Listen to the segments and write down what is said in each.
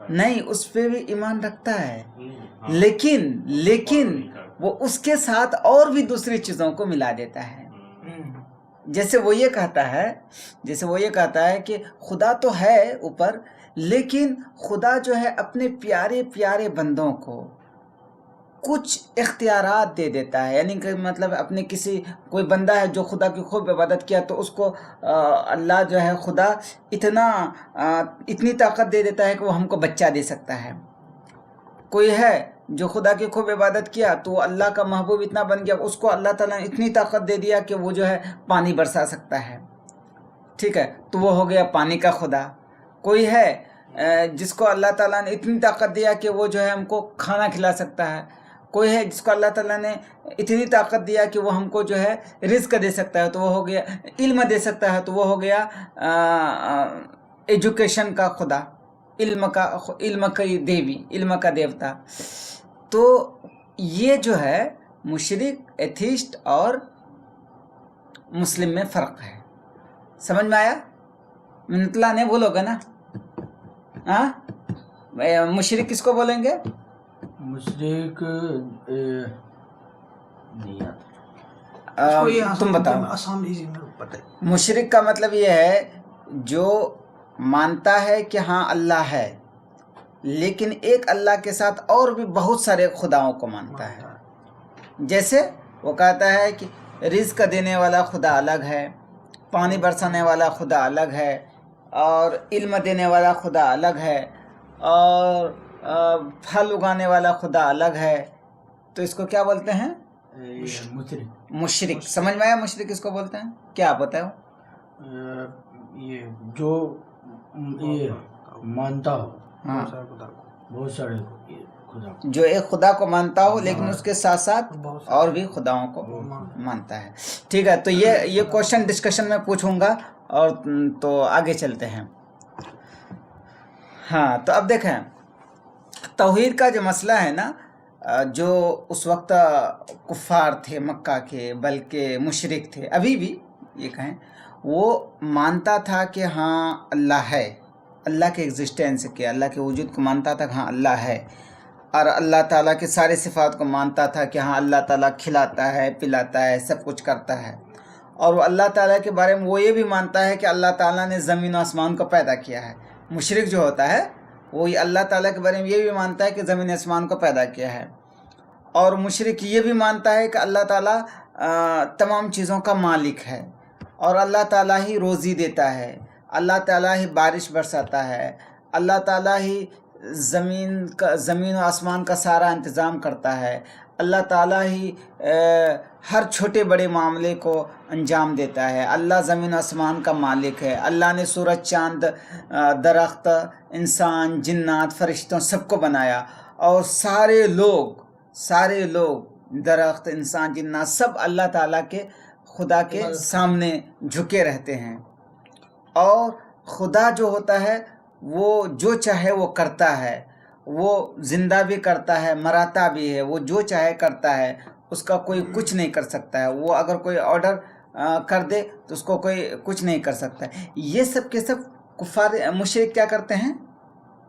نہیں اس پہ بھی ایمان رکھتا ہے، لیکن وہ اس کے ساتھ اور بھی دوسری چیزوں کو ملا دیتا ہے. جیسے وہ یہ کہتا ہے کہ خدا تو ہے اوپر، لیکن خدا جو ہے اپنے پیارے پیارے بندوں کو کچھ اختیارات دے دیتا ہے. یعنی کہ مطلب اپنے کوئی بندہ ہے جو خدا کی خوب عبادت کیا تو اس کو اللہ جو ہے خدا اتنی طاقت دے دیتا ہے کہ وہ ہم کو بچہ دے سکتا ہے. کوئی ہے جو خدا کی خوب عبادت کیا تو اللہ کا محبوب اتنا بن گیا، اس کو اللہ تعالیٰ نے اتنی طاقت دے دیا کہ وہ جو ہے پانی برسا سکتا ہے. ٹھیک ہے، تو وہ ہو گیا پانی کا خدا. کوئی ہے جس کو اللہ تعالیٰ نے اتنی طاقت دیا کہ وہ جو ہے ہم کو کھانا کھلا سکتا ہے. کوئی ہے جس کو اللہ تعالیٰ نے اتنی طاقت دیا کہ وہ ہم کو جو ہے رزق دے سکتا ہے، تو وہ ہو گیا علم دے سکتا ہے، تو وہ ہو گیا ایجوکیشن کا خدا، علم کی دیوی، علم کا دیوتا. تو یہ جو ہے مشرک، ایتھیسٹ اور مسلم میں فرق ہے. سمجھ میں آیا؟ منتلا نہیں بولو گے نا؟ مشرک کس کو بولیں گے؟ مشرک تم بتاؤ. مشرک کا مطلب یہ ہے جو مانتا ہے کہ ہاں اللہ ہے، لیکن ایک اللہ کے ساتھ اور بھی بہت سارے خداؤں کو مانتا ہے. جیسے وہ کہتا ہے کہ رزق دینے والا خدا الگ ہے، پانی برسانے والا خدا الگ ہے، اور علم دینے والا خدا الگ ہے، اور پھل اگانے والا خدا الگ ہے. تو اس کو کیا بولتے ہیں؟ مشرک. سمجھ میں آیا مشرک کس کو بولتے ہیں؟ کیا آپ بتاؤ؟ یہ جو یہ مانتا ہو بہت سارے خدا، جو ایک خدا کو مانتا ہو لیکن اس کے ساتھ ساتھ اور بھی خداؤں کو مانتا ہے. ٹھیک ہے، تو یہ کوشچن ڈسکشن میں پوچھوں گا اور تو آگے چلتے ہیں. ہاں، تو اب دیکھیں توحید کا جو مسئلہ ہے نا، جو اس وقت کفار تھے مکہ کے، بلکہ مشرک تھے، ابھی بھی یہ کہیں، وہ مانتا تھا کہ ہاں اللہ ہے، اللہ کے ایگزسٹینس کے، اللہ کے وجود کو مانتا تھا کہ ہاں اللہ ہے، اور اللہ تعالیٰ کے سارے صفات کو مانتا تھا کہ ہاں اللہ تعالیٰ کھلاتا ہے، پلاتا ہے، سب کچھ کرتا ہے. اور وہ اللہ تعالیٰ کے بارے میں وہ یہ بھی مانتا ہے کہ اللہ تعالیٰ نے زمین و آسمان کو پیدا کیا ہے. مشرک جو ہوتا ہے وہ اللہ تعالیٰ کے بارے میں یہ بھی مانتا ہے کہ زمین آسمان کو پیدا کیا ہے، اور مشرک یہ بھی مانتا ہے کہ اللہ تعالیٰ تمام چیزوں کا مالک ہے، اور اللہ تعالیٰ ہی روزی دیتا ہے، اللہ تعالیٰ ہی بارش برساتا ہے، اللہ تعالیٰ ہی زمین و آسمان کا سارا انتظام کرتا ہے، اللہ تعالیٰ ہی ہر چھوٹے بڑے معاملے کو انجام دیتا ہے، اللہ زمین و آسمان کا مالک ہے، اللہ نے سورج، چاند، درخت، انسان، جنات، فرشتوں سب کو بنایا، اور سارے لوگ درخت، انسان، جنات سب اللہ تعالیٰ کے خدا کے سامنے جھکے رہتے ہیں. اور خدا جو ہوتا ہے وہ جو چاہے وہ کرتا ہے، وہ زندہ بھی کرتا ہے، مراتا بھی ہے، وہ جو چاہے کرتا ہے، اس کا کوئی کچھ نہیں کر سکتا ہے. وہ اگر کوئی آرڈر کر دے تو اس کو کوئی کچھ نہیں کر سکتا ہے. یہ سب کے سب کفار مشرک کیا کرتے ہیں؟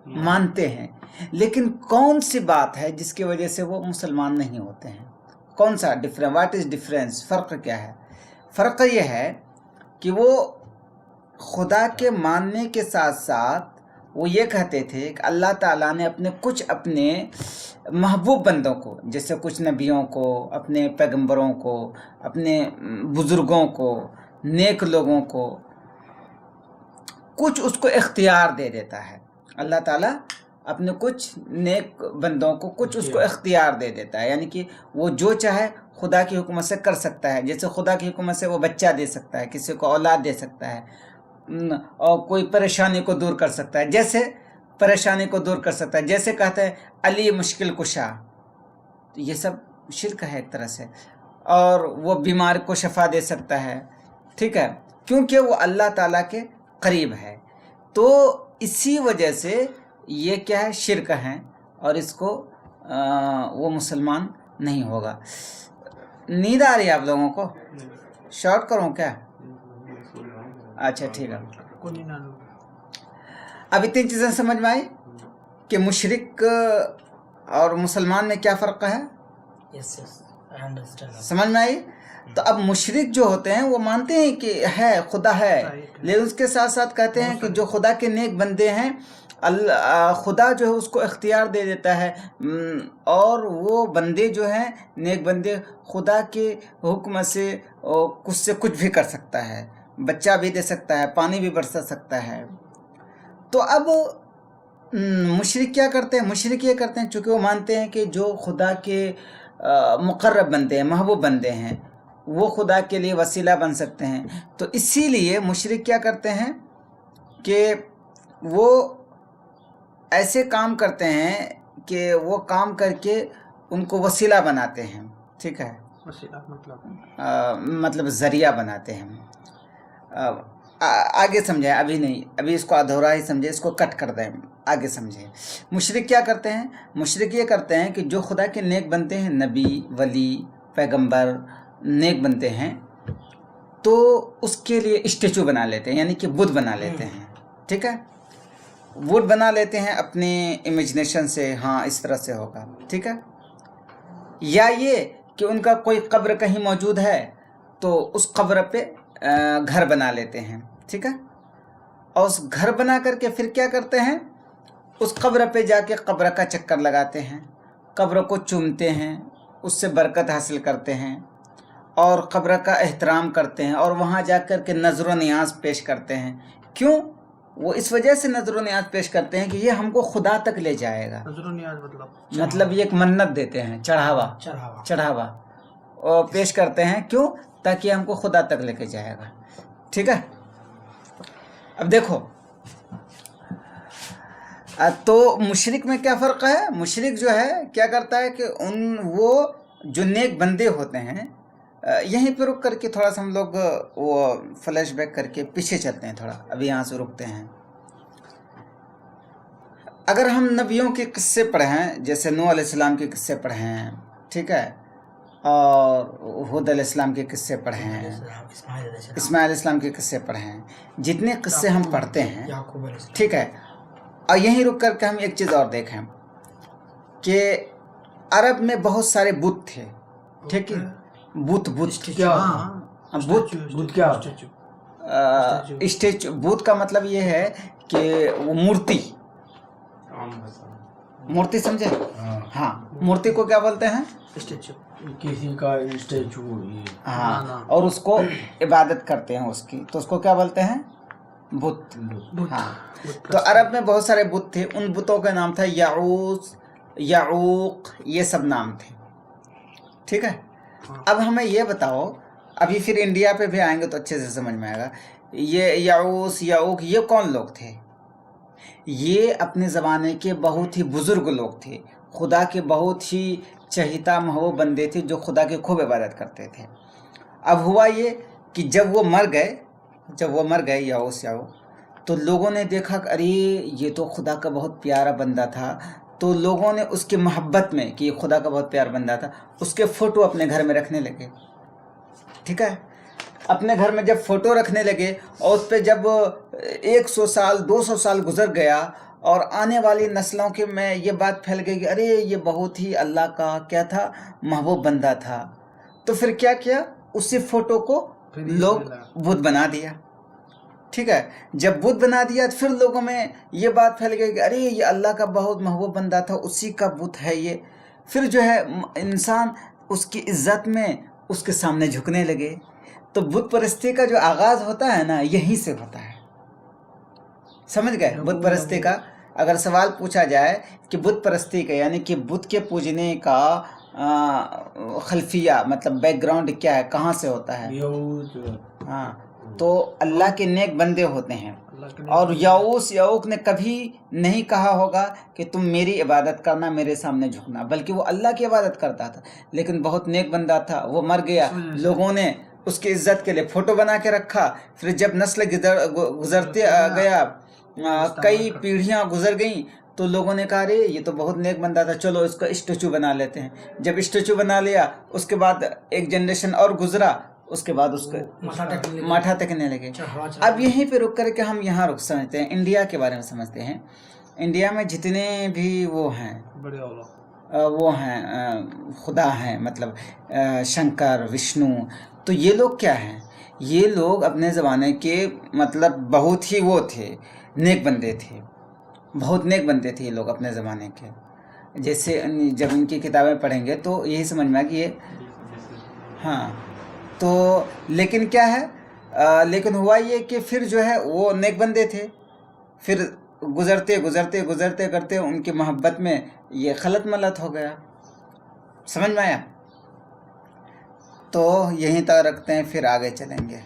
مانتے ہیں. لیکن کون سی بات ہے جس کی وجہ سے وہ مسلمان نہیں ہوتے ہیں؟ کون سا ڈفرینس؟ What is difference? فرق کیا ہے؟ فرق یہ ہے کہ وہ خدا کے ماننے کے ساتھ ساتھ وہ یہ کہتے تھے کہ اللہ تعالیٰ نے اپنے محبوب بندوں کو، جیسے کچھ نبیوں کو، اپنے پیغمبروں کو، اپنے بزرگوں کو، نیک لوگوں کو، کچھ اس کو اختیار دے دیتا ہے. اللہ تعالیٰ اپنے کچھ نیک بندوں کو کچھ اس کو اختیار دے دیتا ہے، یعنی کہ وہ جو چاہے خدا کی حکمت سے کر سکتا ہے. جیسے خدا کی حکمت سے وہ بچہ دے سکتا ہے، کسی کو اولاد دے سکتا ہے، اور کوئی پریشانی کو دور کر سکتا ہے، جیسے کہتے ہیں علی مشکل کشا. تو یہ سب شرک ہے ایک طرح سے. اور وہ بیمار کو شفا دے سکتا ہے، ٹھیک ہے، کیونکہ وہ اللہ تعالیٰ کے قریب ہے. تو اسی وجہ سے یہ کیا ہے؟ شرک ہے، اور اس کو وہ مسلمان نہیں ہوگا. نیند آ رہی ہے آپ لوگوں کو؟ شارٹ کروں کیا؟ اچھا ٹھیک ہے. اب اتنی چیزیں سمجھ میں آئی؟ کہ مشرک اور مسلمان میں کیا فرق ہے؟ Yes, yes, I understand. سمجھ میں آئی؟ تو اب مشرک جو ہوتے ہیں وہ مانتے ہیں کہ ہے خدا ہے، لیکن اس کے ساتھ ساتھ کہتے ہیں کہ جو خدا کے نیک بندے ہیں خدا جو ہے اس کو اختیار دے دیتا ہے، اور وہ بندے جو ہیں نیک بندے خدا کے حکم سے کچھ بھی کر سکتا ہے، بچہ بھی دے سکتا ہے، پانی بھی برسا سکتا ہے۔ تو اب مشرک کیا کرتے ہیں؟ مشرک یہ کرتے ہیں چونکہ وہ مانتے ہیں کہ جو خدا کے مقرب بندے ہیں، محبوب بندے ہیں، وہ خدا کے لیے وسیلہ بن سکتے ہیں، تو اسی لیے مشرک کیا کرتے ہیں کہ وہ ایسے کام کرتے ہیں کہ وہ کام کر کے ان کو وسیلہ بناتے ہیں، ٹھیک ہے، وسیلہ مطلب ذریعہ بناتے ہیں۔ آگے سمجھیں، ابھی نہیں، ابھی اس کو ادھورا ہی سمجھیں، اس کو کٹ کر دیں، آگے سمجھیں۔ مشرک کیا کرتے ہیں؟ مشرک یہ کرتے ہیں کہ جو خدا کے نیک بنتے ہیں، نبی، ولی، پیغمبر نیک بنتے ہیں، تو اس کے لیے اسٹیچو بنا لیتے ہیں، یعنی کہ بت بنا لیتے ہیں، ٹھیک ہے، بت بنا لیتے ہیں اپنے امیجنیشن سے، ہاں اس طرح سے ہوگا، ٹھیک ہے، یا یہ کہ ان کا کوئی قبر کہیں موجود ہے تو اس قبر پہ گھر بنا لیتے ہیں، ٹھیک ہے، اور اس گھر بنا کر کے پھر کیا کرتے ہیں؟ اس قبر پہ جا کے قبر کا چکر لگاتے ہیں، قبر کو چومتے ہیں، اس سے برکت حاصل کرتے ہیں، اور قبر کا احترام کرتے ہیں، اور وہاں جا کر کے نظر و نیاز پیش کرتے ہیں۔ کیوں؟ وہ اس وجہ سے نظر و نیاز پیش کرتے ہیں کہ یہ ہم کو خدا تک لے جائے گا، نظر و نیاز مطلب یہ ایک منت دیتے ہیں، چڑھاوا اور پیش کرتے ہیں، کیوں؟ تاکہ ہم کو خدا تک لے کے جائے گا، ٹھیک ہے۔ اب دیکھو تو مشرک میں کیا فرق ہے؟ مشرک جو ہے کیا کرتا ہے کہ وہ جو نیک بندے ہوتے ہیں، یہیں پہ رک کر کے تھوڑا سا ہم لوگ وہ فلیش بیک کر کے پیچھے چلتے ہیں، تھوڑا ابھی یہاں سے رکتے ہیں۔ اگر ہم نبیوں کے قصے پڑھیں، جیسے نوح علیہ السلام کے قصے پڑھیں، ٹھیک ہے، اور ہود علیہ السلام کے قصے پڑھیں، اسماعیل علیہ السلام کے قصے پڑھیں، جتنے قصے ہم پڑھتے ہیں، ٹھیک ہے، اور یہیں رک کر کے ہم ایک چیز اور دیکھیں کہ عرب میں بہت سارے بت تھے، ٹھیک ہے، بت اسٹیچو، بت کا مطلب یہ ہے کہ وہ مورتی سمجھے؟ ہاں، مورتی کو کیا بولتے ہیں؟ اسٹیچو، کسی کا اسٹیچو، ہاں، اور اس کو عبادت کرتے ہیں اس کی، تو اس کو کیا بولتے ہیں؟ بت۔ ہاں، تو عرب میں بہت سارے بت تھے، ان بتوں کا نام تھا یعوس، یعوق، یہ سب نام تھے، ٹھیک ہے۔ اب ہمیں یہ بتاؤ، ابھی پھر انڈیا پہ بھی آئیں گے تو اچھے سے سمجھ میں آئے گا، یہ یعوس، یعوق، یہ کون لوگ تھے؟ یہ اپنے زمانے کے بہت ہی بزرگ لوگ تھے، خدا کے بہت ہی چہیتا محبوب بندے تھے، جو خدا کی خوب عبادت کرتے تھے۔ اب ہوا یہ کہ جب وہ مر گئے یعوس، تو لوگوں نے دیکھا کہ ارے یہ تو خدا کا بہت پیارا بندہ تھا، تو لوگوں نے اس کی محبت میں کہ یہ خدا کا بہت پیارا بندہ تھا، اس کے فوٹو اپنے گھر میں رکھنے لگے، ٹھیک ہے، اپنے گھر میں جب فوٹو رکھنے لگے، اور اس پہ جب 100 سال 200 سال گزر گیا، اور آنے والی نسلوں کے میں یہ بات پھیل گئی کہ ارے یہ بہت ہی اللہ کا کیا تھا، محبوب بندہ تھا، تو پھر کیا اسی فوٹو کو لوگ بت بنا دیا، ٹھیک ہے، جب بت بنا دیا تو پھر لوگوں میں یہ بات پھیل گئی کہ ارے یہ اللہ کا بہت محبوب بندہ تھا، اسی کا بت ہے یہ، پھر جو ہے انسان اس کی عزت میں اس کے سامنے جھکنے لگے۔ تو بت پرستی کا جو آغاز ہوتا ہے نا، یہیں سے ہوتا ہے، سمجھ گئے؟ بت پرستی کا اگر سوال پوچھا جائے کہ بت پرستی کا یعنی کہ بت کے پوجنے کا خلفیہ مطلب بیک گراؤنڈ کیا ہے، کہاں سے ہوتا ہے؟ ہاں، تو اللہ کے نیک بندے ہوتے ہیں، اور یعوق نے کبھی نہیں کہا ہوگا کہ تم میری عبادت کرنا، میرے سامنے جھکنا، بلکہ وہ اللہ کی عبادت کرتا تھا، لیکن بہت نیک بندہ تھا، وہ مر گیا، لوگوں نے اس کی عزت کے لیے فوٹو بنا کے رکھا، پھر جب نسل گزرتے گیا، کئی پیڑھیاں گزر گئیں، تو لوگوں نے کہا رے یہ تو بہت نیک بندہ تھا، چلو اس کا اسٹیچو بنا لیتے ہیں۔ جب اسٹیچو بنا لیا، اس کے بعد ایک جنریشن اور گزرا، اس کے بعد اس کو ماتھا ٹیکنے لگے۔ اب یہیں پہ رک کر کے ہم یہاں سمجھتے ہیں، انڈیا کے بارے میں سمجھتے ہیں۔ انڈیا میں جتنے بھی وہ ہیں بڑے اولا وہ ہیں خدا ہیں، مطلب شنکر، وشنو، تو یہ لوگ کیا ہیں؟ یہ لوگ اپنے زمانے کے مطلب بہت ہی وہ تھے، نیک بندے تھے، بہت نیک بندے تھے یہ لوگ اپنے زمانے کے. جیسے جب ان کی کتابیں پڑھیں گے تو یہی سمجھ میں آئے کہ یہ ہاں. تو لیکن کیا ہے، لیکن ہوا یہ کہ پھر جو ہے وہ نیک بندے تھے، پھر گزرتے گزرتے گزرتے کرتے ان کی محبت میں یہ خلط ملط ہو گیا. سمجھ میں آیا؟ تو یہیں تک رکھتے ہیں، پھر آگے چلیں گے.